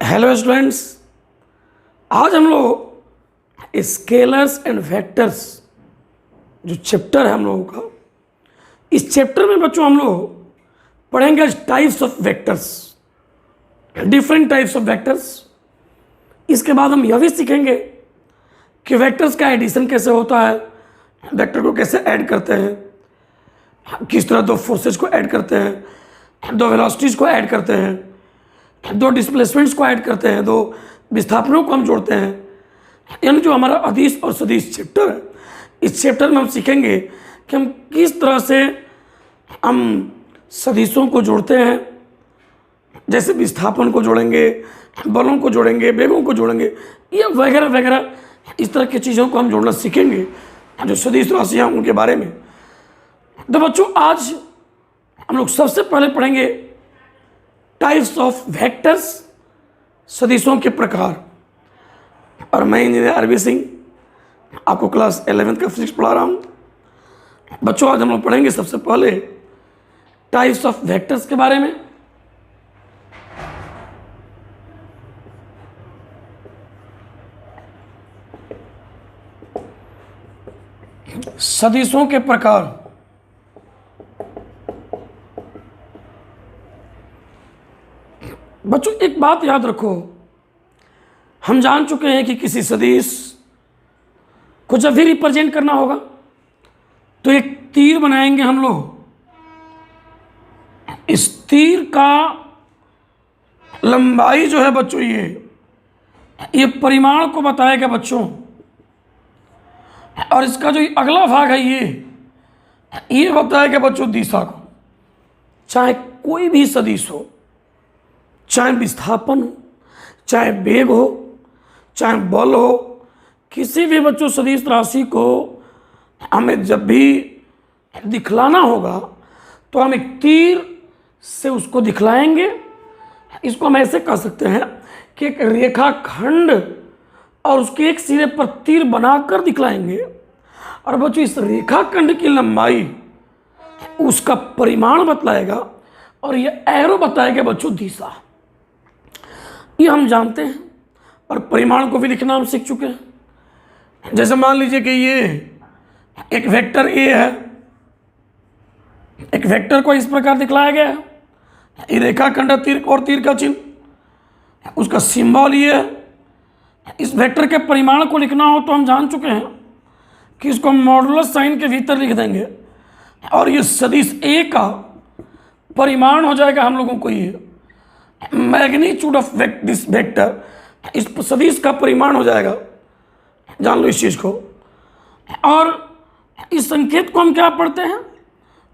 Hello students, आज हम लोग स्केलर्स एंड वेक्टर्स जो चैप्टर है हम लोगों का, इस चैप्टर में बच्चों हम लोग पढ़ेंगे types of vectors, different types of vectors. इसके बाद हम यह भी सीखेंगे कि वेक्टर्स का एडिशन कैसे होता है, वेक्टर को कैसे ऐड करते हैं, किस तरह दो फोर्सेज को ऐड करते हैं, दो वेलोसिटीज़ को ऐड करते हैं, दो डिस्प्लेसमेंट्स को ऐड करते हैं, दो विस्थापनों को हम जोड़ते हैं। यानी जो हमारा अदिश और सदिश चैप्टर है, इस चैप्टर में हम सीखेंगे कि हम किस तरह से हम सदिशों को जोड़ते हैं, जैसे विस्थापन को जोड़ेंगे, बलों को जोड़ेंगे, वेगों को जोड़ेंगे, ये वगैरह वगैरह इस तरह की चीज़ों को हम जोड़ना सीखेंगे जो सदिश राशियाँ उनके बारे में। तो बच्चों आज हम लोग सबसे पहले पढ़ेंगे टाइप्स ऑफ वेक्टर्स, सदिशों के प्रकार। और मैं इंजीनियर अरबी सिंह आपको क्लास 11th का फिजिक्स पढ़ा रहा हूँ। बच्चों आज हम लोग पढ़ेंगे सबसे पहले टाइप्स ऑफ वेक्टर्स के बारे में। सदिशों के प्रकार। बच्चों एक बात याद रखो, हम जान चुके हैं कि किसी सदिश को जब भी रिप्रेजेंट करना होगा तो एक तीर बनाएंगे हम लोग। इस तीर का लंबाई जो है बच्चों, ये परिमाण को बताएगा बच्चों। और इसका जो अगला भाग है ये बताएगा बच्चों दिशा को। चाहे कोई भी सदिश हो, चाहे विस्थापन हो, चाहे वेग हो, चाहे बल हो, किसी भी बच्चों सदिश राशि को हमें जब भी दिखलाना होगा तो हम एक तीर से उसको दिखलाएंगे। इसको हम ऐसे कह सकते हैं कि एक रेखाखंड और उसके एक सिरे पर तीर बनाकर दिखलाएंगे। और बच्चों इस रेखाखंड की लंबाई उसका परिमाण बतलाएगा और ये एरो बताएगा बच्चों दिशा। ये हम जानते हैं और परिमाण को भी लिखना हम सीख चुके हैं। जैसे मान लीजिए कि ये एक वेक्टर ए है, एक वेक्टर को इस प्रकार दिखलाया गया है। ये रेखाखंड तीर और तीर का चिन्ह, उसका सिंबल ये है। इस वेक्टर के परिमाण को लिखना हो तो हम जान चुके हैं कि इसको मॉडुलस साइन के भीतर लिख देंगे और ये सदिश ए का परिमाण हो जाएगा हम लोगों को ये मैग्नीट्यूड ऑफ दिस वेक्टर। इस सदिश का परिमाण हो जाएगा, जान लो इस चीज़ को। और इस संकेत को हम क्या पढ़ते हैं,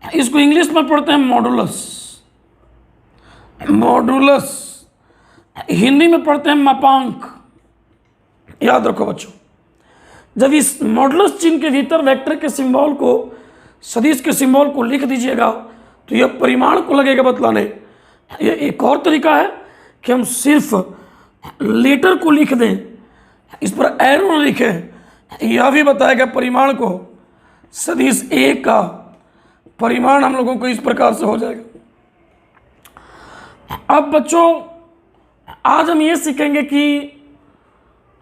इसको इंग्लिश में पढ़ते हैं मॉडुलस। मॉडुलस हिंदी में पढ़ते हैं मापांक। याद रखो बच्चों, जब इस मॉडुलस चिन्ह के भीतर वेक्टर के सिंबल को, सदिश के सिंबल को लिख दीजिएगा तो यह परिमाण को लगेगा बतलाने। ये एक और तरीका है कि हम सिर्फ लेटर को लिख दें, इस पर एरो न लिखें, यह भी बताएगा परिमाण को। सदिश ए का परिमाण हम लोगों को इस प्रकार से हो जाएगा। अब बच्चों आज हम ये सीखेंगे कि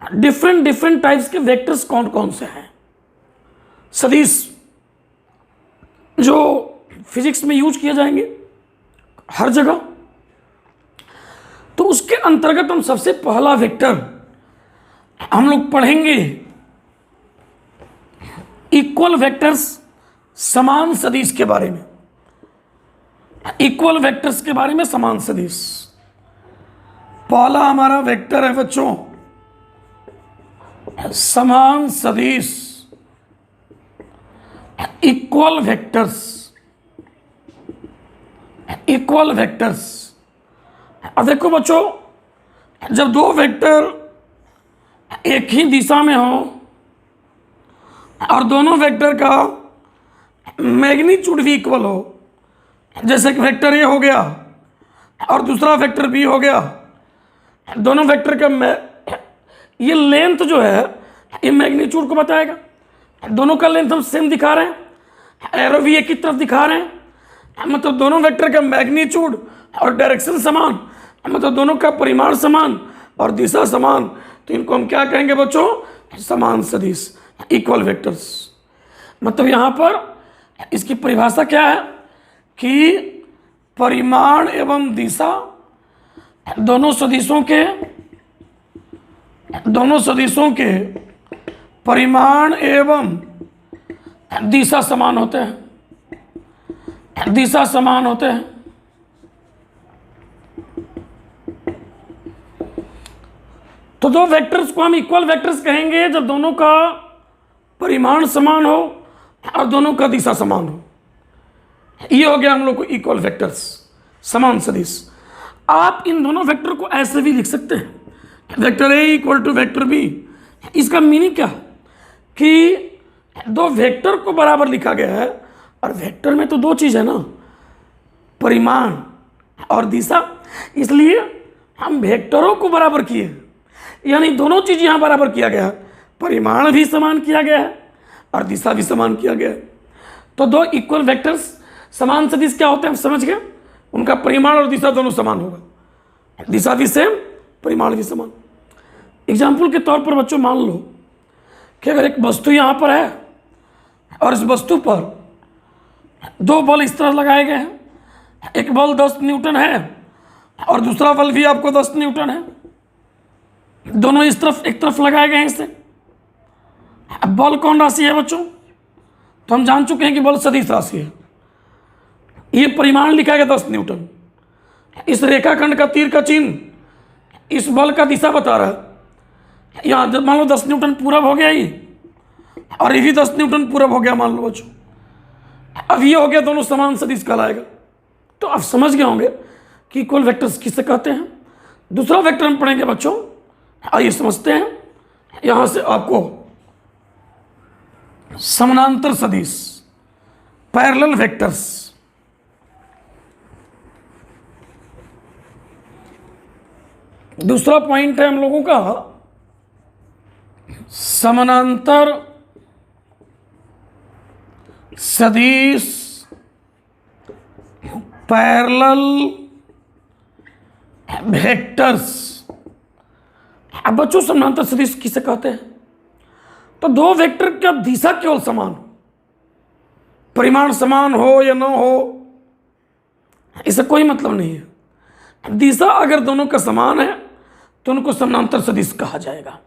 डिफरेंट टाइप्स के वेक्टर्स कौन कौन से हैं। सदिश जो फिजिक्स में यूज किए जाएंगे हर जगह, तो उसके अंतर्गत हम सबसे पहला वेक्टर हम लोग पढ़ेंगे इक्वल वेक्टर्स, समान सदिश के बारे में। इक्वल वेक्टर्स के बारे में, समान सदिश। पहला हमारा वेक्टर है बच्चों समान सदिश, इक्वल वेक्टर्स। Equal vectors. अब देखो बच्चों, जब दो वेक्टर एक ही दिशा में हो और दोनों वेक्टर का मैग्नीट्यूड भी इक्वल हो, जैसे कि वेक्टर ए हो गया और दूसरा वेक्टर बी हो गया, दोनों वेक्टर का ये लेंथ जो है ये मैग्नीट्यूड को बताएगा। दोनों का लेंथ हम सेम दिखा रहे हैं, एरो भी एक ही तरफ दिखा रहे हैं, मतलब दोनों वेक्टर का मैग्नीट्यूड और डायरेक्शन समान, मतलब दोनों का परिमाण समान, और दिशा समान, तो इनको हम क्या कहेंगे बच्चों? समान सदिश, इक्वल वेक्टर्स। मतलब यहाँ पर इसकी परिभाषा क्या है कि परिमाण एवं दिशा दोनों सदिशों के परिमाण एवं दिशा समान होते हैं, तो दो वेक्टर्स को हम इक्वल वेक्टर्स कहेंगे जब दोनों का परिमाण समान हो और दोनों का दिशा समान हो। ये हो गया हम लोग को इक्वल वेक्टर्स, समान सदिश। आप इन दोनों वेक्टर को ऐसे भी लिख सकते हैं, vector A equal to vector B. इसका मीनिंग क्या है कि दो वेक्टर को बराबर लिखा गया है, और वेक्टर में तो दो चीज़ है ना, परिमाण और दिशा, इसलिए हम वेक्टरों को बराबर किए, यानी दोनों चीज़ यहाँ बराबर किया गया है, परिमाण भी समान किया गया है और दिशा भी समान किया गया है। तो दो इक्वल वेक्टर्स समान सदिश क्या होते हैं, हम समझ गए, उनका परिमाण और दिशा दोनों समान होगा, दिशा भी सेम, परिमाण भी समान। एग्जाम्पल के तौर पर बच्चों मान लो कि अगर एक वस्तु यहाँ पर है और इस वस्तु पर दो बल इस तरह लगाए गए हैं, एक बल 10 न्यूटन है और दूसरा बल भी आपको 10 न्यूटन है, दोनों इस तरफ एक तरफ लगाए गए हैं इसे। अब बल कौन राशि है बच्चों? तो हम जान चुके हैं कि बल सदिश राशि है। ये परिमाण लिखा गया 10 न्यूटन, इस रेखाखंड का तीर का चिन्ह इस बल का दिशा बता रहा है। यहाँ जब मान लो 10 न्यूटन पूरब हो गया ये, और ये भी 10 न्यूटन पूरब हो गया मान लो बच्चों, अब ये हो गया, दोनों समान सदिश कहलाएगा। तो आप समझ गए होंगे कि इक्वल वेक्टर्स किसे कहते हैं। दूसरा वेक्टर हम पढ़ेंगे बच्चों, आइए समझते हैं। यहाँ से आपको समानांतर सदिश, पैरेलल वेक्टर्स, दूसरा पॉइंट है हम लोगों का समानांतर सदिश, पैरेलल वेक्टर्स। अब बच्चों समानांतर सदिश किसे कहते हैं? तो दो वेक्टर का दिशा केवल समान हो, परिमाण समान हो या ना हो, इससे कोई मतलब नहीं है। दिशा अगर दोनों का समान है तो उनको समानांतर सदिश कहा जाएगा।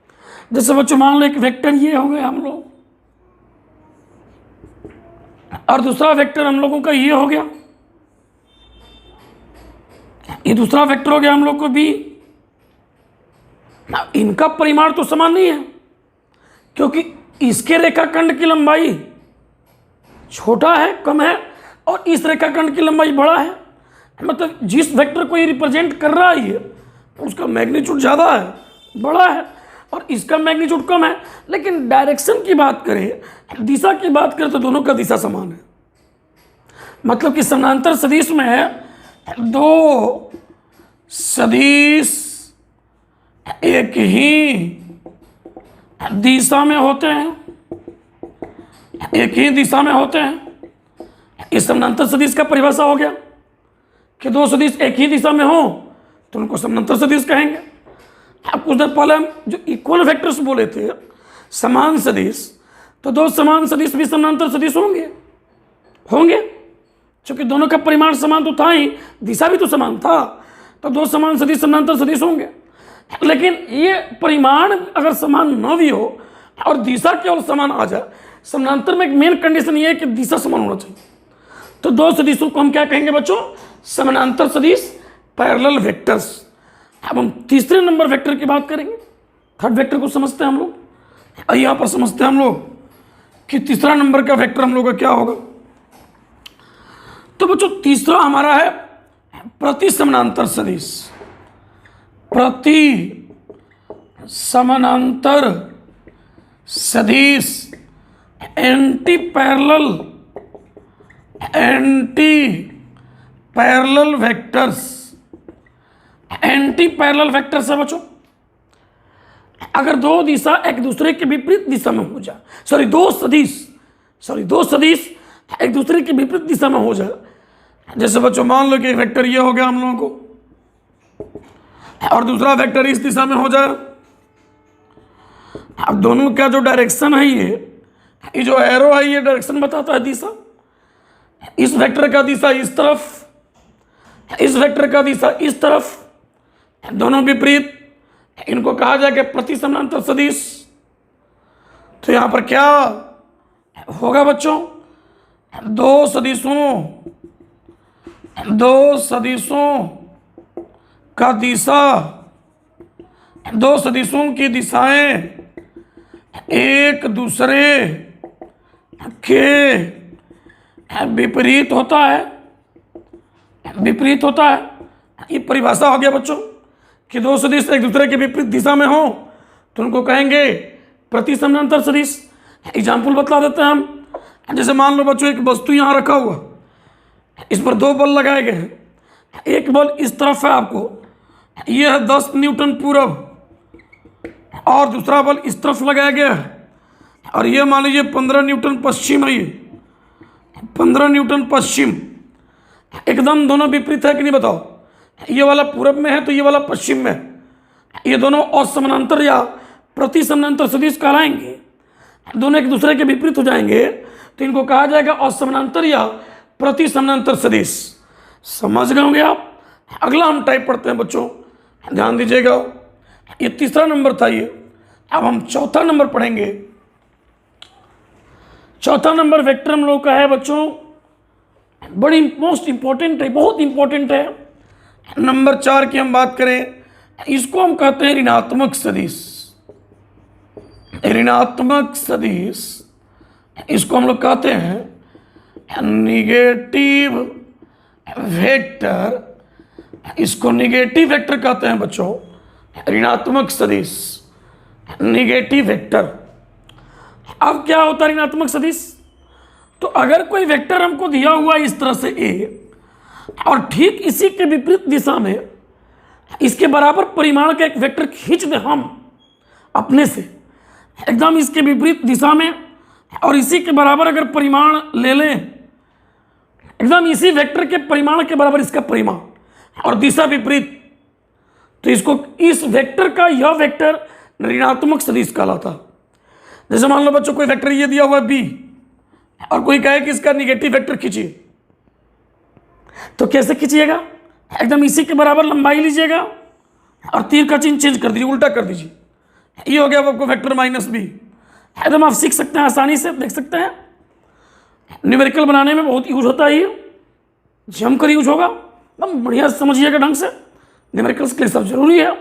जैसे बच्चों मान लो एक वेक्टर ये हो गया हम लोग, और दूसरा वेक्टर हम लोगों का ये हो गया, ये दूसरा वेक्टर हो गया हम लोग को बी। इनका परिमाण तो समान नहीं है, क्योंकि इसके रेखाखंड की लंबाई छोटा है, कम है, और इस रेखाखंड की लंबाई बड़ा है। मतलब जिस वेक्टर को ये रिप्रेजेंट कर रहा है ये, उसका मैग्नीट्यूड ज़्यादा है, बड़ा है, और इसका मैग्नीट्यूड कम है। लेकिन डायरेक्शन की बात करें, दिशा की बात करें, तो दोनों का दिशा समान है। मतलब कि समानांतर सदिश में दो सदिश एक ही दिशा में होते हैं, एक ही दिशा में होते हैं। इस समानांतर सदिश का परिभाषा हो गया कि दो सदिश एक ही दिशा में हो तो उनको समानांतर सदिश कहेंगे। अब कुछ देर पहले हम जो इक्वल वेक्टर्स बोले थे, समान सदिश, तो दो समान सदिश भी समानांतर सदिश होंगे क्योंकि दोनों का परिमाण समान तो था ही, दिशा भी तो समान था, तो दो समान सदिश समानांतर सदिश होंगे। लेकिन ये परिमाण अगर समान न भी हो और दिशा केवल समान आ जाए, समानांतर में एक मेन कंडीशन ये है कि दिशा समान होना चाहिए। तो दो सदिशों को हम क्या कहेंगे बच्चों? समानांतर सदिश, पैरेलल वेक्टर्स। अब हम तीसरे नंबर वेक्टर की बात करेंगे। थर्ड वेक्टर को समझते हैं हम लोग। यहाँ पर समझते हैं हम लोग कि तीसरा नंबर का वेक्टर हम लोग का क्या होगा। तो बच्चों तीसरा हमारा है प्रति समानांतर सदिश। प्रति समानांतर सदिश, anti parallel vectors. Anti parallel vectors है बच्चों, अगर दो दिशा एक दूसरे के विपरीत दिशा में हो जाए, दो सदिश एक दूसरे के विपरीत दिशा में हो जाए। जैसे बच्चों मान लो कि वेक्टर ये हो गया हम लोगों को, और दूसरा वेक्टर इस दिशा में हो जाए। अब दोनों का जो डायरेक्शन है ये जो एरो है ये डायरेक्शन बताता है दिशा। इस वेक्टर का दिशा इस तरफ, इस वेक्टर का दिशा इस तरफ, दोनों विपरीत, इनको कहा जाएगा प्रति समानांतर सदिश। तो यहां पर क्या होगा बच्चों, दो सदिशों का दिशा, दो सदिशों की दिशाएं एक दूसरे के विपरीत होता है, विपरीत होता है। ये परिभाषा हो गया बच्चों कि दो सदिश एक दूसरे के विपरीत दिशा में हो तो उनको कहेंगे प्रति समानांतर सदिश। एग्जाम्पल बतला देते हैं हम। जैसे मान लो बच्चों एक वस्तु यहाँ रखा हुआ, इस पर दो बल लगाए गए हैं। एक बल इस तरफ है आपको, यह है 10 न्यूटन पूरब, और दूसरा बल इस तरफ लगाया गया है और ये मान लीजिए 15 न्यूटन पश्चिम है। ये 15 न्यूटन पश्चिम, एकदम दोनों विपरीत है कि नहीं बताओ। ये वाला पूरब में है तो ये वाला पश्चिम में है। ये दोनों असमानांतर या प्रति समानांतर सदिश कहलाएंगे। दोनों एक दूसरे के विपरीत हो जाएंगे तो इनको कहा जाएगा असमानांतर या प्रति समानांतर सदिश। समझ गए होंगे आप। अगला हम टाइप पढ़ते हैं बच्चों, ध्यान दीजिएगा। ये तीसरा नंबर था ये। अब हम चौथा नंबर पढ़ेंगे। चौथा नंबर वेक्टर हम लोग का है बच्चों, बड़ी मोस्ट इंपॉर्टेंट है, बहुत इंपॉर्टेंट है। नंबर 4 की हम बात करें, इसको हम कहते हैं ऋणात्मक सदिश। ऋणात्मक सदिश, इसको हम लोग कहते हैं निगेटिव वेक्टर। इसको निगेटिव वेक्टर कहते हैं बच्चों, ऋणात्मक सदिश, निगेटिव वेक्टर। अब क्या होता है ऋणात्मक सदिश, तो अगर कोई वेक्टर हमको दिया हुआ इस तरह से ए और ठीक इसी के विपरीत दिशा में इसके बराबर परिमाण का एक वेक्टर खींच दे हम अपने से, एकदम इसके विपरीत दिशा में, और इसी के बराबर अगर परिमाण ले लें, एकदम इसी वेक्टर के परिमाण के बराबर इसका परिमाण और दिशा विपरीत, तो इसको, इस वेक्टर का यह वेक्टर ऋणात्मक सदिश कहलाता। जैसे मान लो बच्चों कोई वेक्टर ये दिया हुआ है बी और कोई कहे कि इसका निगेटिव वेक्टर खींचिए, तो कैसे खींचिएगा, एकदम इसी के बराबर लंबाई लीजिएगा और तीर का चिन्ह चेंज कर दीजिए, उल्टा कर दीजिए। ये हो गया आपको वेक्टर माइनस बी। एकदम आप सीख सकते हैं, आसानी से देख सकते हैं। न्यूमेरिकल बनाने में बहुत यूज होता है ये, जमकर यूज होगा, एकदम बढ़िया समझिएगा ढंग से। न्यूमेरिकल्स के लिए सब जरूरी है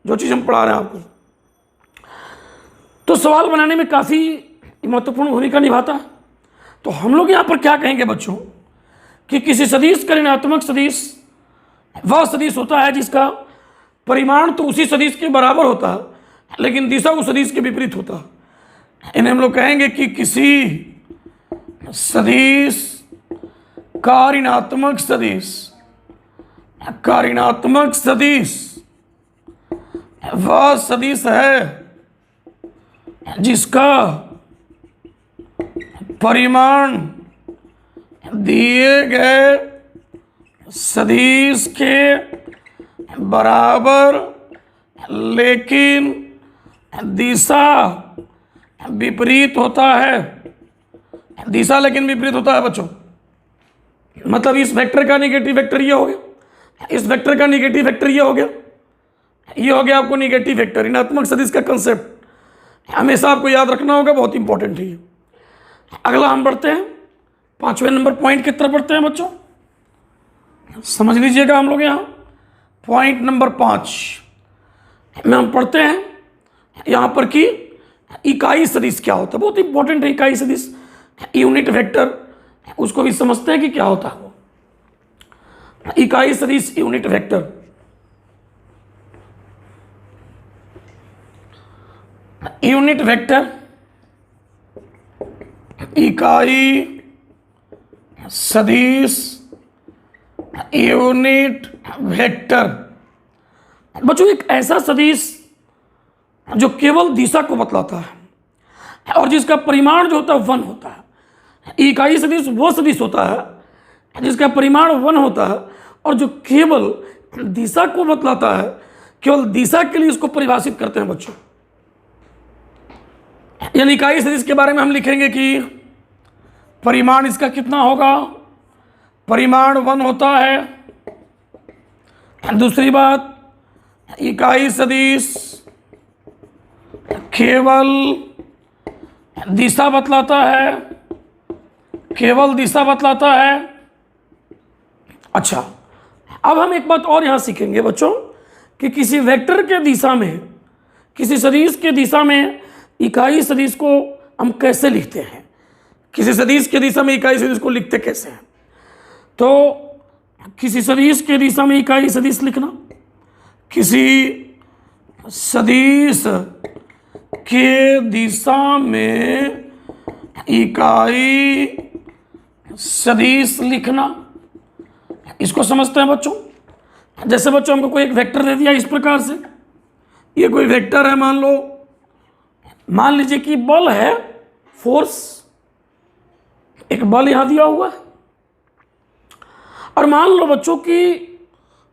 जो चीज़ हम पढ़ा रहे हैं आपको। तो सवाल बनाने में काफ़ी महत्वपूर्ण भूमिका निभाता है। तो हम लोग यहाँ पर क्या कहेंगे बच्चों कि किसी सदिश का ऋणात्मक सदिश वह सदिश होता है जिसका परिमाण तो उसी सदिश के बराबर होता है लेकिन दिशा उस सदिश के विपरीत होता है। इन्हें हम लोग कहेंगे कि किसी सदिश का ऋणात्मक सदिश वह सदिश है जिसका परिमाण दिए गए सदिश के बराबर लेकिन दिशा विपरीत होता है। दिशा लेकिन विपरीत होता है बच्चों, मतलब इस वेक्टर का निगेटिव वेक्टर ये हो गया, इस वेक्टर का निगेटिव वेक्टर ये हो गया, ये हो गया आपको निगेटिव वेक्टर। ऋणात्मक सदिश का कंसेप्ट हमेशा आपको याद रखना होगा, बहुत इंपॉर्टेंट है ये। अगला हम बढ़ते हैं 5वें नंबर पॉइंट की तरफ बढ़ते हैं बच्चों, समझ लीजिएगा। हम लोग यहाँ पॉइंट नंबर 5 में हम पढ़ते हैं यहाँ पर कि इकाई सदिश क्या होता है। बहुत इंपॉर्टेंट है इकाई सदिश, यूनिट वेक्टर, उसको भी समझते हैं कि क्या होता है वो इकाई सदिश, यूनिट वेक्टर। यूनिट वेक्टर, इकाई सदिश, यूनिट वेक्टर। बच्चों एक ऐसा सदिश जो केवल दिशा को बतलाता है और जिसका परिमाण जो होता है 1 होता है। इकाई सदिश वो सदिश होता है जिसका परिमाण 1 होता है और जो केवल दिशा को बतलाता है, केवल दिशा के लिए इसको परिभाषित करते हैं बच्चों। यानी इकाई सदिश के बारे में हम लिखेंगे कि परिमाण इसका कितना होगा, परिमाण 1 होता है। दूसरी बात, इकाई सदिश केवल दिशा बतलाता है, केवल दिशा बतलाता है। अच्छा, अब हम एक बात और यहां सीखेंगे बच्चों कि किसी वेक्टर के दिशा में, किसी सदिश के दिशा में इकाई सदिश को हम कैसे लिखते हैं, किसी सदिश के दिशा में इकाई सदिश को लिखते कैसे हैं। तो किसी सदिश के दिशा में इकाई सदिश लिखना, किसी सदिश के दिशा में इकाई सदिश लिखना, इसको समझते हैं बच्चों। जैसे बच्चों हमको कोई एक वेक्टर दे दिया इस प्रकार से, ये कोई वेक्टर है, मान लीजिए कि बल है, फोर्स, एक बल यहां दिया हुआ है, और मान लो बच्चों कि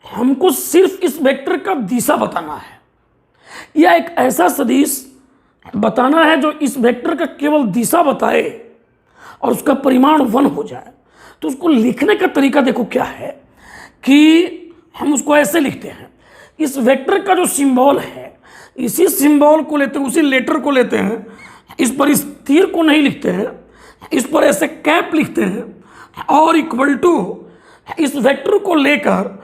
हमको सिर्फ इस वेक्टर का दिशा बताना है, या एक ऐसा सदिश बताना है जो इस वेक्टर का केवल दिशा बताए और उसका परिमाण 1 हो जाए। तो उसको लिखने का तरीका देखो क्या है कि हम उसको ऐसे लिखते हैं, इस वेक्टर का जो सिंबल है, इसी सिंबल को लेते हैं, उसी लेटर को लेते हैं, इस पर इस तीर को नहीं लिखते हैं, इस पर ऐसे कैप लिखते हैं और इक्वल टू इस वेक्टर को लेकर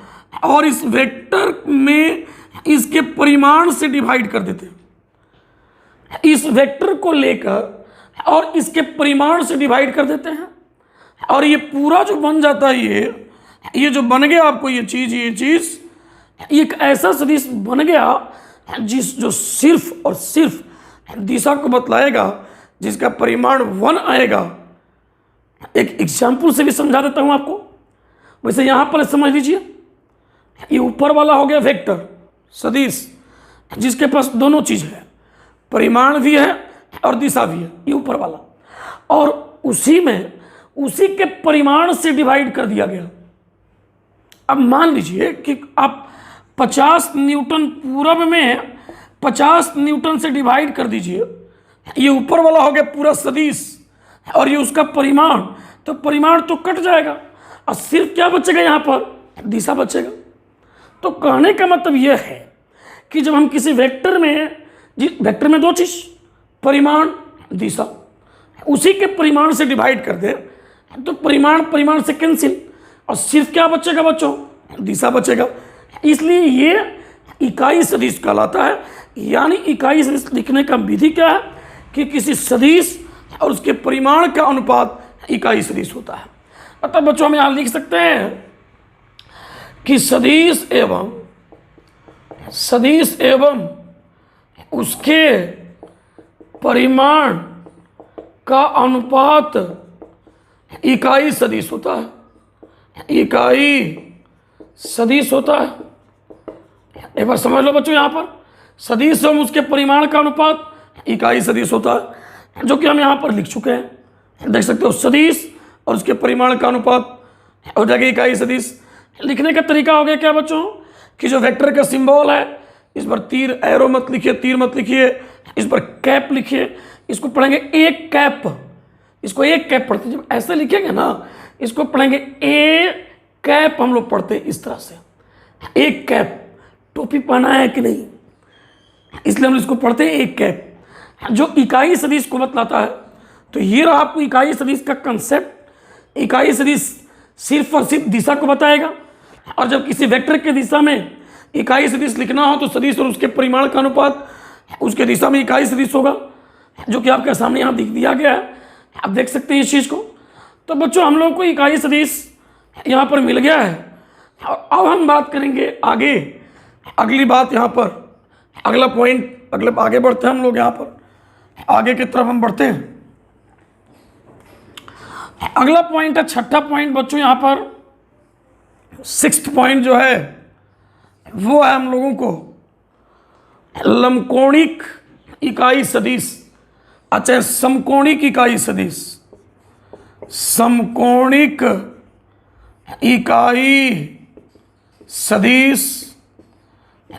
और इस वेक्टर में इसके परिमाण से डिवाइड कर देते हैं। इस वेक्टर को लेकर और इसके परिमाण से डिवाइड कर देते हैं, और ये पूरा जो बन जाता है, ये जो बन गया आपको ये चीज़ एक ऐसा सदिश बन गया जो सिर्फ और सिर्फ दिशा को बतलाएगा, जिसका परिमाण 1 आएगा। एक एग्जाम्पल से भी समझा देता हूं आपको। वैसे यहां पर समझ लीजिए, ये ऊपर वाला हो गया वेक्टर सदिश, जिसके पास दोनों चीज है, परिमाण भी है और दिशा भी है, ये ऊपर वाला, और उसी के परिमाण से डिवाइड कर दिया गया। अब मान लीजिए कि आप 50 न्यूटन पूरब में 50 न्यूटन से डिवाइड कर दीजिए, ये ऊपर वाला हो गया पूरा सदिश और ये उसका परिमाण, तो परिमाण तो कट जाएगा और सिर्फ क्या बचेगा, यहाँ पर दिशा बचेगा। तो कहने का मतलब यह है कि जब हम किसी वेक्टर में दो चीज, परिमाण दिशा, उसी के परिमाण से डिवाइड कर दें तो परिमाण से कैंसिल और सिर्फ क्या बचेगा बच्चों, दिशा बचेगा। इसलिए ये इकाई सदिश कहलाता है। यानी इकाई सदिश लिखने का विधि क्या है कि किसी सदिश और उसके परिमाण का अनुपात इकाई सदिश होता है। अतः बच्चों हम यहाँ लिख सकते हैं कि सदिश एवं उसके परिमाण का अनुपात इकाई सदिश होता है, इकाई सदिश होता है। एक बार समझ लो बच्चों, यहाँ पर सदिश एवं उसके परिमाण का अनुपात इकाई सदिश होता है, जो कि हम यहाँ पर लिख चुके हैं। देख सकते हो, सदिश और उसके परिमाण का अनुपात हो जाएगा इकाई सदिश। लिखने का तरीका हो गया क्या बच्चों कि जो वेक्टर का सिंबल है, इस पर तीर एरो मत लिखिए, तीर मत लिखिए, इस पर कैप लिखिए। इसको पढ़ेंगे एक कैप, इसको एक कैप पढ़ते, जब ऐसे लिखेंगे ना इसको पढ़ेंगे ए कैप। हम लोग पढ़ते इस तरह से, एक कैप, टोपी पहना है कि नहीं, इसलिए हम इसको पढ़ते हैं एक कैप, जो इकाई सदिश को बतलाता है। तो ये रहा आपको इकाई सदिश का कंसेप्ट। इकाई सदिश सिर्फ और सिर्फ दिशा को बताएगा, और जब किसी वेक्टर के दिशा में इकाई सदिश लिखना हो तो सदिश और उसके परिमाण का अनुपात उसके दिशा में इकाई सदिश होगा, जो कि आपके सामने यहाँ दिख दिया गया है। आप देख सकते हैं इस चीज़ को। तो बच्चों हम लोगों को इकाई सदिश यहाँ पर मिल गया है। अब हम बात करेंगे आगे, अगली बात यहाँ पर, अगला पॉइंट, आगे बढ़ते हैं हम लोग, यहाँ पर आगे की तरफ हम बढ़ते हैं। अगला पॉइंट है, छठा पॉइंट बच्चों, यहाँ पर 6th पॉइंट जो है वो है हम लोगों को लंबकोणिक इकाई सदिश। अच्छा, समकोणिक इकाई सदिश, समकोणिक इकाई सदिश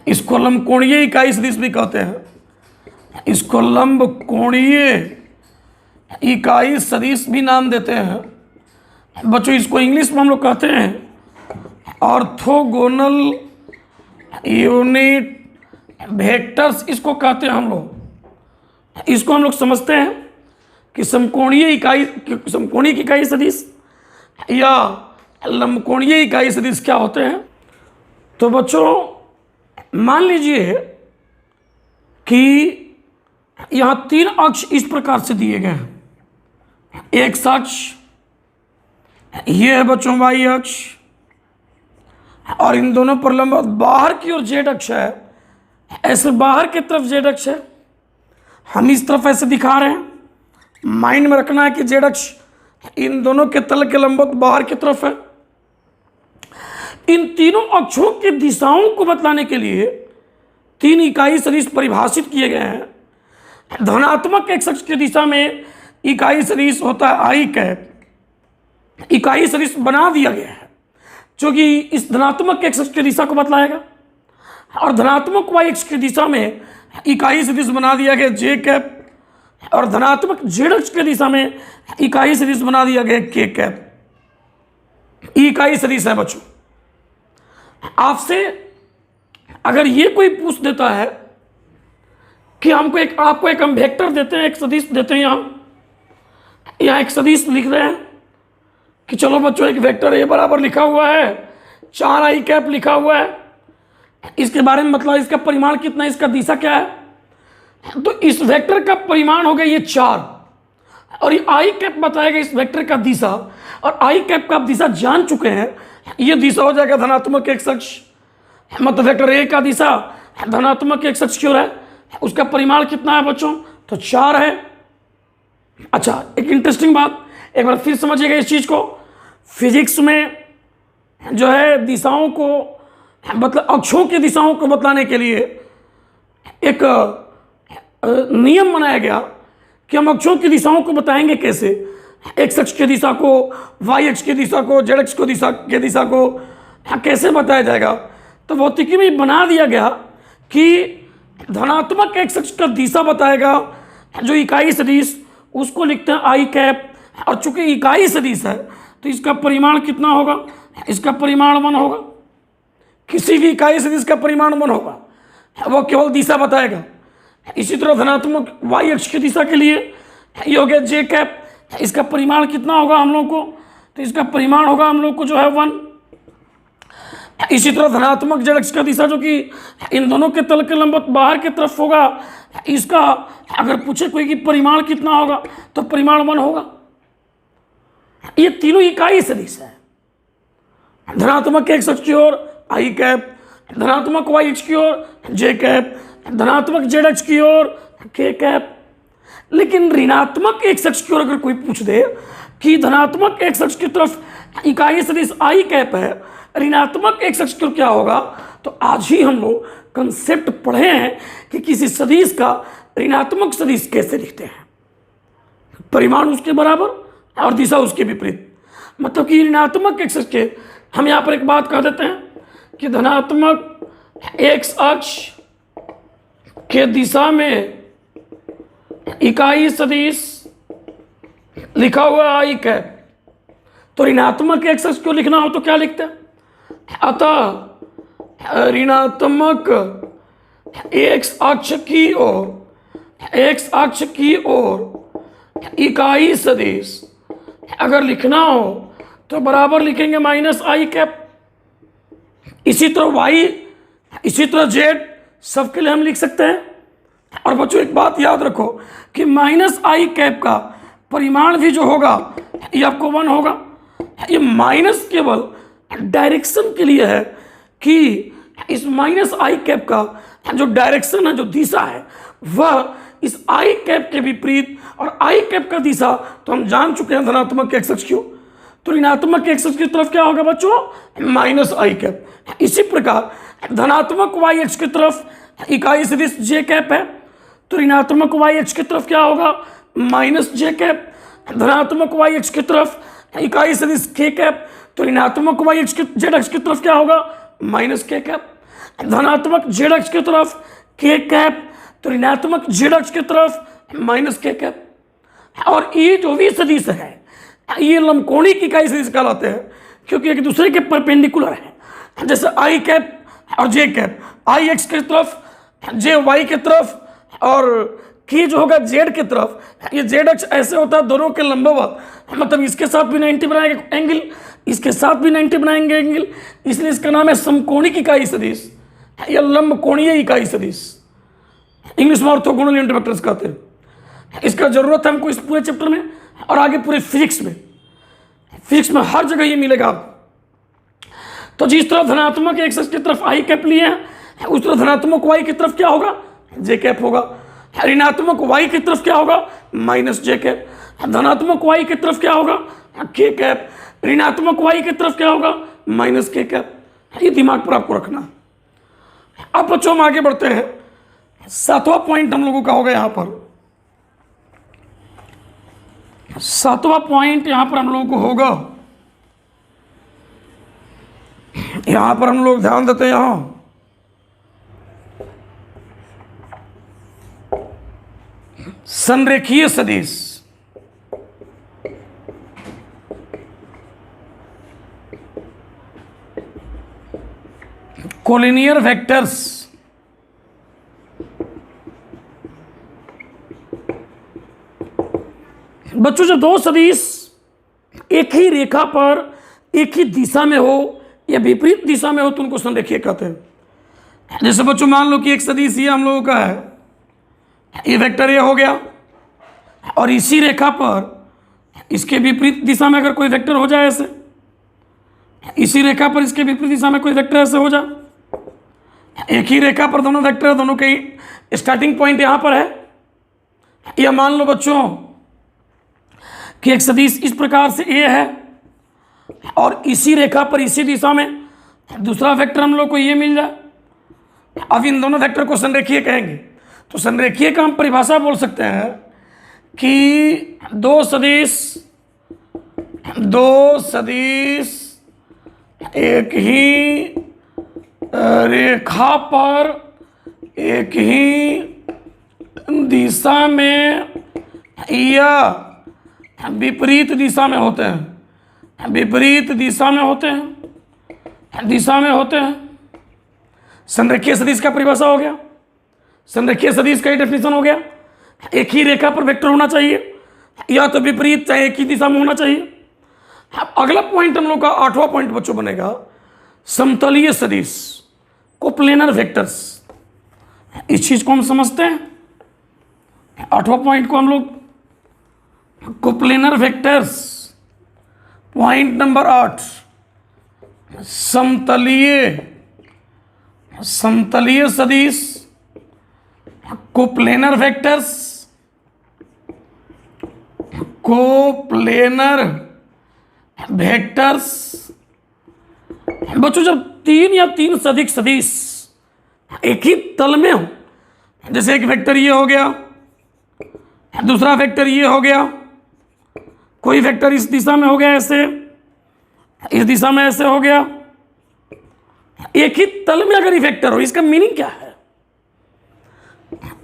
इसको लंबकोणीय इकाई सदिश भी कहते हैं, इसको लंबकोणीय इकाई सदिश भी नाम देते हैं बच्चों। इसको इंग्लिश में हम लोग कहते हैं ऑर्थोगोनल यूनिट वेक्टर्स, इसको कहते हैं हम लोग। इसको हम लोग समझते हैं कि समकोणीय इकाई सदिश या लंबकोणीय इकाई सदिश क्या होते हैं। तो बच्चों मान लीजिए कि यहाँ 3 अक्ष इस प्रकार से दिए गए हैं। एक अक्ष ये है बच्चों y अक्ष, और इन दोनों पर लंब बाहर की ओर z अक्ष है, ऐसे बाहर की तरफ z अक्ष है। हम इस तरफ ऐसे दिखा रहे हैं, माइंड में रखना है कि z अक्ष इन दोनों के तल के लंबवत बाहर की तरफ है। इन तीनों अक्षों की दिशाओं को बतलाने के लिए 3 इकाई सदिश परिभाषित किए गए हैं। धनात्मक x अक्ष की दिशा में इकाई सदिश होता है आई कैप, इकाई सदिश बना दिया गया है जो कि इस धनात्मक x अक्ष की दिशा को बतलाएगा, और धनात्मक y अक्ष की दिशा में इकाई सदिश बना दिया गया जे कैप, और धनात्मक z अक्ष की दिशा में इकाई सदिश बना दिया गया के कैप। इकाई सदिश है बच्चों। आपसे अगर ये कोई पूछ देता है कि आपको एक हम वेक्टर देते हैं, एक सदिश देते हैं, यहाँ एक सदिश लिख रहे हैं कि चलो बच्चों एक वेक्टर ए बराबर लिखा हुआ है, 4 आई कैप लिखा हुआ है, इसके बारे में मतलब इसका परिमाण कितना है, इसका दिशा क्या है। तो इस वेक्टर का परिमाण हो गया ये 4, और ये आई कैप बताएगा इस वेक्टर का दिशा, और आई कैप का आप दिशा जान चुके हैं। ये दिशा हो जाएगा धनात्मक x अक्ष, मतलब वेक्टर ए का दिशा धनात्मक x अक्ष की ओर है, उसका परिमाण कितना है बच्चों, तो 4 है। अच्छा, एक इंटरेस्टिंग बात एक बार फिर समझिएगा इस चीज को। फिजिक्स में जो है दिशाओं को मतलब अक्षों की दिशाओं को बतलाने के लिए एक नियम बनाया गया कि हम अक्षों की दिशाओं को बताएंगे कैसे। x अक्ष की दिशा को, y अक्ष की दिशा को, z अक्ष की दिशा को कैसे बताया जाएगा। तो भौतिकी में बना दिया गया कि धनात्मक x अक्ष का दिशा बताएगा जो इकाई सदिश, उसको लिखते हैं आई कैप, और चूंकि इकाई सदिश है तो इसका परिमाण कितना होगा, इसका परिमाण 1 होगा। किसी भी इकाई सदिश का परिमाण 1 होगा, वो केवल दिशा बताएगा। इसी तरह धनात्मक y अक्ष की दिशा के लिए ये हो गया जे कैप, इसका परिमाण कितना होगा हम लोग को, तो इसका परिमाण होगा हम लोग को जो है 1। इसी तरह धनात्मक z अक्ष का दिशा जो कि इन दोनों के तल के लंबवत बाहर की तरफ होगा, इसका अगर पूछे कोई कि परिमाण कितना होगा तो परिमाण 1 होगा। ये तीनों इकाई सदिश है। धनात्मक x अक्ष की ओर आई कैप, धनात्मक y अक्ष की ओर जे कैप, धनात्मक z अक्ष की ओर के कैप। लेकिन ऋणात्मक x अक्ष की ओर अगर कोई पूछ दे कि धनात्मक x अक्ष की तरफ इकाई सदिश आई कैप है, ऋणात्मक x अक्ष की ओर क्या होगा, तो आज ही हम लोग कंसेप्ट पढ़े हैं कि किसी सदिश का ऋणात्मक सदिश कैसे लिखते हैं, परिमाण उसके बराबर और दिशा उसके विपरीत। मतलब कि ऋणात्मक x अक्ष के हम यहाँ पर एक बात कह देते हैं कि धनात्मक x अक्ष के दिशा में इकाई सदिश लिखा हुआ आई कैप, तो ऋणात्मक x अक्ष को लिखना हो तो क्या लिखते हैं, अतः ऋणात्मक x अक्ष की ओर इकाई सदिश अगर लिखना हो तो बराबर लिखेंगे माइनस आई कैप। इसी तरह z सबके लिए हम लिख सकते हैं। और बच्चों एक बात याद रखो कि माइनस आई कैप का परिमाण भी जो होगा ये आपको 1 होगा। ये माइनस केवल डायरेक्शन के लिए है कि इस माइनस आई कैप का जो डायरेक्शन है, जो दिशा है, वह इस आई कैप के विपरीत, और आई कैप का दिशा तो हम जान चुके हैं धनात्मक x अक्ष की। तो ऋणात्मक x अक्ष की तरफ क्या होगा बच्चों, माइनस आई कैप। इसी प्रकार धनात्मक y अक्ष की तरफ इकाई सदिश जे कैप है, तो ऋणात्मक y अक्ष की तरफ क्या होगा, माइनस जे कैप। धनात्मक y अक्ष की तरफ इकाई सदिश के कैप, तो ऋणात्मक y अक्ष z अक्ष की तरफ क्या होगा, माइनस के कैप। धनात्मक जेड अक्ष की तरफ के कैप, तो ऋणात्मक जेड अक्ष की तरफ माइनस के कैप। और ये जो भी सदिश है ये लंबकोणीय की इकाई सदिश कहलाते हैं, क्योंकि एक दूसरे के परपेंडिकुलर है। जैसे आई कैप और जे कैप, आई एक्स की तरफ, जे वाई की तरफ, और के जो होगा जेड की तरफ। ये जेड अक्ष ऐसे होता है दोनों के लंबवत, मतलब इसके साथ भी 90 बनाएंगे एंगल, इसके साथ भी 90 बनाएंगे एंगल, इसलिए इसका नाम है समकोणिक इकाई सदिश या लंबकोणीय इकाई सदिश। इंग्लिश में ऑर्थोगोनल यूनिट वेक्टर्स कहते हैं। इसका जरूरत है हमको इस पूरे चैप्टर में और आगे पूरे फिजिक्स में हर जगह ये मिलेगा आपको। तो जिस तरफ धनात्मक एक्स की तरफ आई कैप लिए हैं, उस तरफ धनात्मक वाई की तरफ क्या होगा, जे कैप होगा। ऋणात्मक वाई की तरफ क्या होगा, माइनस जे कैप। धनात्मक वाई की तरफ क्या होगा, के कैप। ऋणात्मक वाई की तरफ क्या होगा, माइनस के कैप। ये दिमाग पर आपको रखना। अब बच्चों हम आगे बढ़ते हैं। 7वां पॉइंट हम लोगों का होगा यहाँ पर। 7वां पॉइंट यहाँ पर हम लोगों को होगा, यहाँ पर हम लोग ध्यान देते हैं। यहाँ संरेखीय सदिश, कोलिनियर वेक्टर्स। बच्चों जब दो सदिश एक ही रेखा पर एक ही दिशा में हो या विपरीत दिशा में हो तो उनको संरेखीय कहते हैं। जैसे बच्चों मान लो कि एक सदिश ये हम लोगों का है, ये वेक्टर ये हो गया, और इसी रेखा पर इसके विपरीत दिशा में अगर कोई वेक्टर हो जाए ऐसे, इसी रेखा पर इसके विपरीत दिशा में कोई वेक्टर ऐसे हो जाए। एक ही रेखा पर दोनों वेक्टर, दोनों के स्टार्टिंग पॉइंट यहाँ पर है। या मान लो बच्चों कि एक सदिश इस प्रकार से ए है और इसी रेखा पर इसी दिशा में दूसरा वेक्टर हम लोग को ये मिल जाए। अब इन दोनों वेक्टर को संरेखीय कहेंगे। तो संरेखीय का हम परिभाषा बोल सकते हैं कि दो सदिश एक ही रेखा पर एक ही दिशा में या विपरीत दिशा में होते हैं, विपरीत दिशा में होते हैं। संरेखीय सदिश का परिभाषा हो गया। संरेखीय सदिश का ही डेफिनेशन हो गया। एक ही रेखा पर वेक्टर होना चाहिए या तो विपरीत, चाहे एक ही दिशा में होना चाहिए। अगला पॉइंट हम लोग का 8वां पॉइंट बच्चों बनेगा समतलीय सदिश, कोप्लेनर वेक्टर्स। इस चीज को हम समझते हैं। 8वां पॉइंट को हम लोग कोप्लेनर वेक्टर्स। पॉइंट नंबर 8 समतलीय सदिश, कोप्लेनर वेक्टर्स। बच्चों जब तीन या तीन से अधिक सदिश एक ही तल में हो, जैसे एक वेक्टर ये हो गया, दूसरा वेक्टर ये हो गया, कोई वेक्टर इस दिशा में हो गया ऐसे, इस दिशा में ऐसे हो गया, एक ही तल में अगर ये वेक्टर हो, इसका मीनिंग क्या है?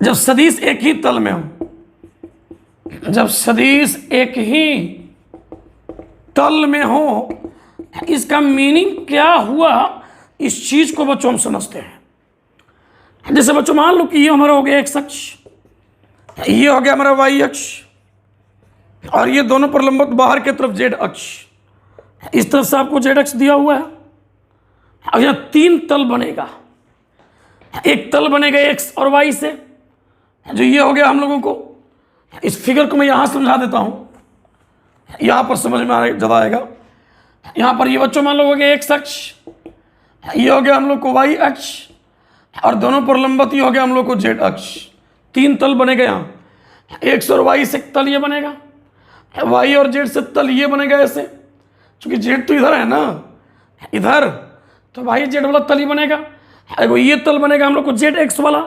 जब सदिश एक ही तल में हो, जब सदिश एक ही तल में हो, इसका मीनिंग क्या हुआ? इस चीज को बच्चों हम समझते हैं। जैसे बच्चों मान लो कि ये हमारा हो गया एक्स अक्ष, ये हो गया हमारा वाई अक्ष, और ये दोनों पर लंबवत बाहर की तरफ जेड अक्ष। इस तरफ से आपको जेड अक्ष दिया हुआ है। अब यहाँ तीन तल बनेगा। एक तल बनेगा एक्स और वाई से, जो ये हो गया हम लोगों को। इस फिगर को मैं यहाँ समझा देता हूँ, यहाँ पर समझ में ज़्यादा आएगा। यहाँ पर ये बच्चों मान लो हो गया एक्स अक्ष, ये हो गया हम लोग को वाई अक्ष, और दोनों पर लंबवत ये हो गया हम लोग को जेड अक्ष। तीन तल बनेगा यहाँ। एक्स और वाई से तल ये बनेगा, वाई और जेड से तल ये बनेगा ऐसे, क्योंकि जेड तो इधर है ना, इधर, तो वाई जेड वाला तल ही बनेगा। अगर ये तल बनेगा हम लोग को जेड एक्स वाला,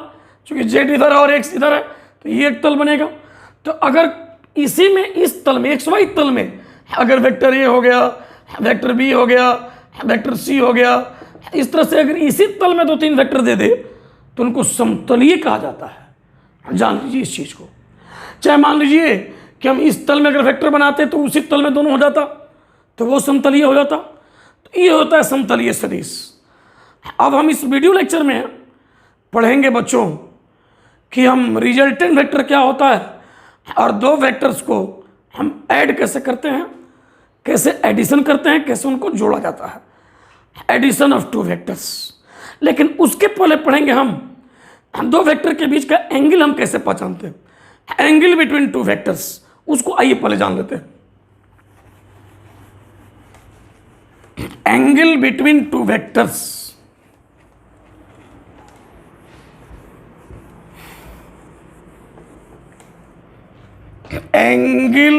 क्योंकि जेड इधर है और एक्स इधर है, तो ये एक तल बनेगा। तो अगर इसी में, इस तल में, एक्स वाई तल में अगर वेक्टर ए हो गया, वेक्टर बी हो गया, वेक्टर सी हो गया, इस तरह से अगर इसी तल में 2-3 वेक्टर दे दे तो उनको समतलीय कहा जाता है। जान लीजिए इस चीज़ को। चाहे मान लीजिए कि हम इस तल में अगर वेक्टर बनाते तो उसी तल में दोनों हो जाता तो वो समतलीय हो जाता। तो ये होता है समतलीय सदिश। अब हम इस वीडियो लेक्चर में पढ़ेंगे बच्चों कि हम रिजल्टेंट वेक्टर क्या होता है और दो वेक्टर्स को हम ऐड कैसे करते हैं, कैसे एडिशन करते हैं, कैसे उनको जोड़ा जाता है, एडिशन ऑफ टू वेक्टर्स। लेकिन उसके पहले पढ़ेंगे हम दो वेक्टर के बीच का एंगल हम कैसे पहचानते हैं, एंगल बिटवीन टू वेक्टर्स, उसको आइए पहले जान लेते हैं। Angle between two vectors, angle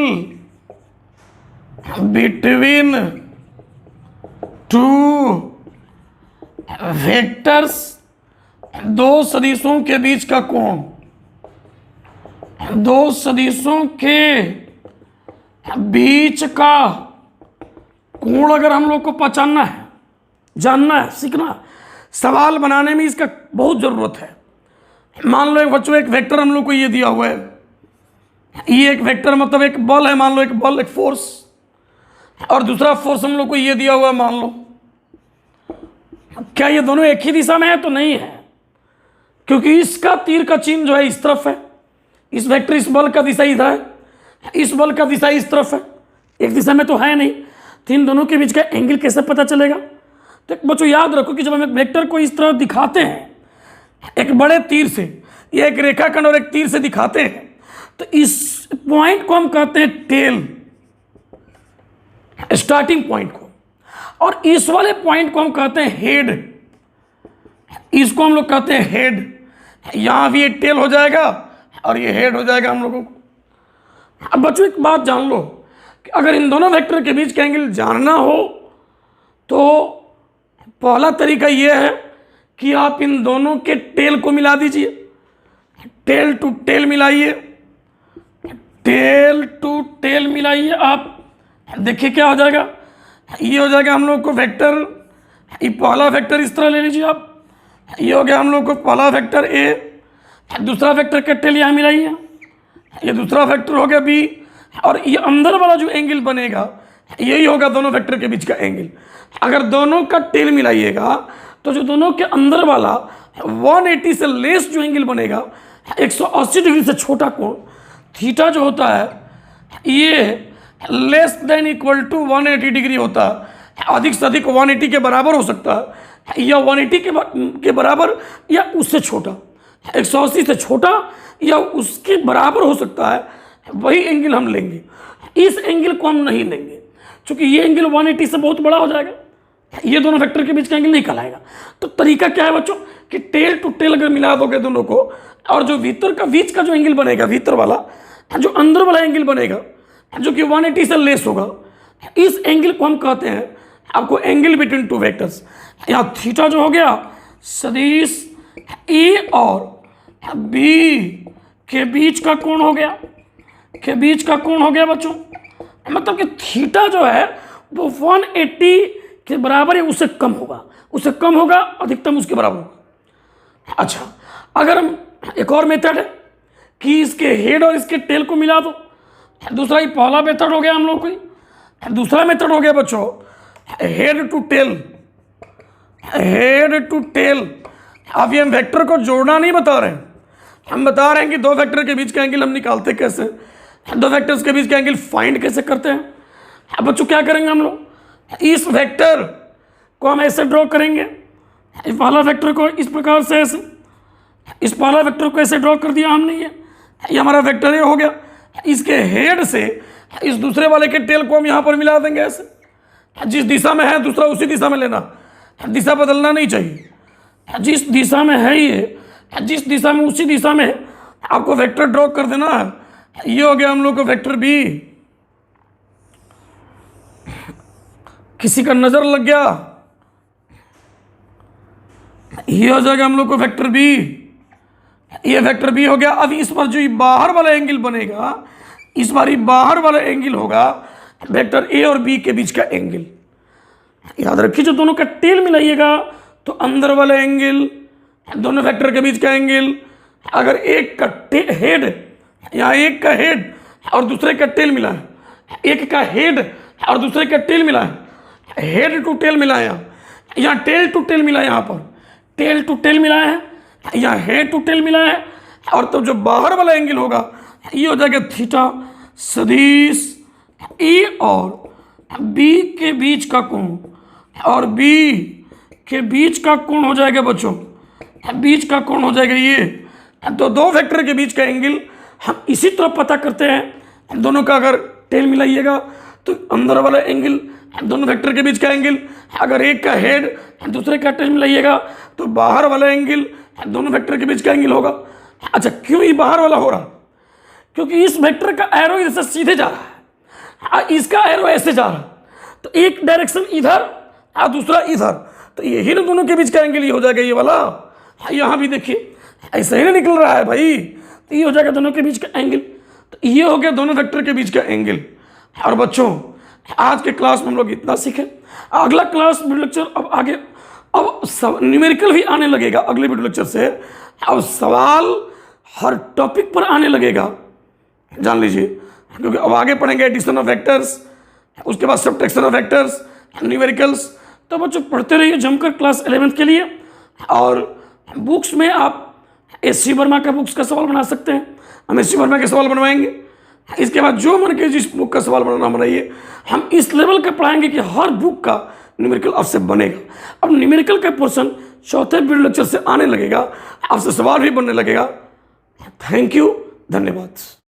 between two vectors, दो सदिशों के बीच का कोण, दो सदिशों के बीच का कोण अगर हम लोग को पहचानना है, जानना है, सीखना है, सवाल बनाने में इसका बहुत ज़रूरत है। मान लो एक बच्चों एक वेक्टर हम लोग को ये दिया हुआ है, ये एक वेक्टर मतलब एक बल है, मान लो एक बल, एक फोर्स, और दूसरा फोर्स हम लोग को ये दिया हुआ है, मान लो। क्या ये दोनों एक ही दिशा में है? तो नहीं है, क्योंकि इसका तीर का चिन्ह जो है इस तरफ है, इस वेक्टर इस बल का दिशा इधर है, इस बल का दिशा इस तरफ है, एक दिशा में तो है नहीं। तो इन दोनों के बीच का एंगल कैसे पता चलेगा? तो बच्चों याद रखो कि जब हम एक वेक्टर को इस तरह दिखाते हैं, एक बड़े तीर से या एक रेखाखंड और एक तीर से दिखाते हैं, तो इस पॉइंट को हम कहते हैं टेल, स्टार्टिंग पॉइंट को, और इस वाले पॉइंट को हम कहते हैं हेड, इसको हम लोग कहते हैं हेड। यहां भी ये टेल हो जाएगा और ये हेड हो जाएगा हम लोगों को। अब बच्चों एक बात जान लो कि अगर इन दोनों वेक्टर के बीच का एंगल जानना हो तो पहला तरीका यह है कि आप इन दोनों के टेल को मिला दीजिए, टेल टू टेल मिलाइए, टेल टू टेल मिलाइए। आप देखिए क्या हो जाएगा, ये हो जाएगा हम लोग को वेक्टर, ये पहला वेक्टर इस तरह ले लीजिए आप, ये हो गया हम लोग को पहला वेक्टर ए, दूसरा वेक्टर का टेल यहाँ मिलाइए, ये दूसरा वेक्टर हो गया बी, और ये अंदर वाला जो एंगल बनेगा यही होगा दोनों वेक्टर के बीच का एंगल। अगर दोनों का टेल मिलाइएगा तो जो दोनों के अंदर वाला 180 से लेस जो एंगल बनेगा, 180 डिग्री से छोटा कोण थीटा जो होता है ये less than equal to 180 degree होता है, अधिक से अधिक 180 के बराबर हो सकता है, या 180 के बराबर या उससे छोटा, 180 से छोटा या उसके बराबर हो सकता है, वही एंगल हम लेंगे। इस एंगल को हम नहीं लेंगे क्योंकि ये एंगल 180 से बहुत बड़ा हो जाएगा, ये दोनों वेक्टर के बीच का एंगल नहीं कहलाएगा। तो तरीका क्या है बच्चों कि टेल टू टेल अगर मिला दोगे दोनों को, और जो भीतर का बीच का जो एंगल बनेगा, भीतर वाला जो अंदर वाला एंगल बनेगा जो कि 180 से लेस होगा, इस एंगल को हम कहते हैं आपको एंगल बिटवीन टू वेक्टर्स। यहाँ थीटा जो हो गया सदिश ए और बी के बीच का कोण हो गया, के बीच का कोण हो गया बच्चों, मतलब कि थीटा जो है वो 180 के बराबर है, उससे कम होगा, उससे कम होगा, अधिकतम उसके बराबर होगा। अच्छा, अगर हम एक और मेथड है कि इसके हेड और इसके टेल को मिला दो, दूसरा ही पहला मेथड हो गया हम लोग को। दूसरा मेथड हो गया बच्चों head to tail, head to tail. अब ये हम वेक्टर को जोड़ना नहीं बता रहे हैं, हम बता रहे हैं कि दो वेक्टर के बीच का एंगल हम निकालते कैसे, दो वेक्टर्स के बीच का एंगल फाइंड कैसे करते हैं। अब बच्चों क्या करेंगे हम लोग, इस वेक्टर को हम ऐसे ड्रॉ करेंगे, पहला वेक्टर को इस प्रकार से ऐसे, इस पहला वेक्टर को ऐसे ड्रॉ कर दिया हमने, ये हमारा वेक्टर ये हो गया। इसके हेड से इस दूसरे वाले के टेल को हम यहाँ पर मिला देंगे ऐसे, जिस दिशा में है दूसरा उसी दिशा में लेना, दिशा बदलना नहीं चाहिए, जिस दिशा में है ये, जिस दिशा में उसी दिशा में आपको वेक्टर ड्रॉ कर देना है। ये हो गया हम लोग को वेक्टर बी। किसी का नजर लग गया, ये हो जाएगा हम लोग को वेक्टर बी, ये वेक्टर बी हो गया। अब इस पर जो बाहर वाला एंगल बनेगा, इस बार ही बाहर वाला एंगल होगा वेक्टर ए और बी के बीच का एंगल। याद रखिए जो दोनों का टेल मिलाइएगा तो अंदर वाला एंगल, दोनों वेक्टर के बीच का एंगल, अगर एक का हेड या एक का हेड और दूसरे का टेल मिला है, एक का हेड और दूसरे का टेल मिला है, हेड टू टेल मिला है या टेल टू टेल मिला है, यहाँ पर टेल टू टेल मिला है या हेड टू टेल मिला है, और तो जो बाहर वाला एंगल होगा ये हो जाएगा थीटा सदिश ए और बी के बीच का कोण, और बी के बीच का कोण हो जाएगा बच्चों, बीच का कोण हो जाएगा ये। तो दो वेक्टर के बीच का एंगल हम इसी तरह पता करते हैं, दोनों का अगर टेल मिलाइएगा तो अंदर वाला एंगल दोनों वेक्टर के बीच का एंगल, अगर एक का हेड दूसरे का टेल मिलाइएगा तो बाहर वाला एंगल दोनों वेक्टर के बीच का एंगल होगा। अच्छा, क्यों ये बाहर वाला हो रहा? क्योंकि इस वेक्टर का एरो इधर से सीधे जा रहा है, इसका एरो ऐसे जा रहा है, तो एक डायरेक्शन इधर और दूसरा इधर, तो यही ना दोनों के बीच का एंगल ये हो जाएगा ये वाला। यहाँ भी देखिए ऐसा ही ना निकल रहा है भाई, तो ये हो जाएगा दोनों के बीच का एंगल। तो ये हो गया दोनों वेक्टर के बीच का एंगल। और बच्चों आज के क्लास में हम लोग इतना सीखे। अगला क्लास वीडियो लेक्चर अब आगे अब न्यूमेरिकल भी आने लगेगा अगले वीडियो लेक्चर से। अब सवाल हर टॉपिक पर आने लगेगा, जान लीजिए, क्योंकि अब आगे पढ़ेंगे एडिशन ऑफ वेक्टर्स, उसके बाद सब्ट्रैक्शन ऑफ वेक्टर्स, न्यूमेरिकल्स। तो बच्चों पढ़ते रहिए जमकर क्लास 11th के लिए। और बुक्स में आप एस.सी. वर्मा का बुक्स का सवाल बना सकते हैं, हम एस.सी. वर्मा के सवाल बनवाएंगे। इसके बाद जो मन के जिस बुक का सवाल बनाना बनाइए, हम इस लेवल का पढ़ाएंगे कि हर बुक का न्यूमेरिकल आपसे बनेगा। अब न्यूमेरिकल का पोर्शन चौथे वीडियो लेक्चर से आने लगेगा, आपसे सवाल भी बनने लगेगा। थैंक यू, धन्यवाद।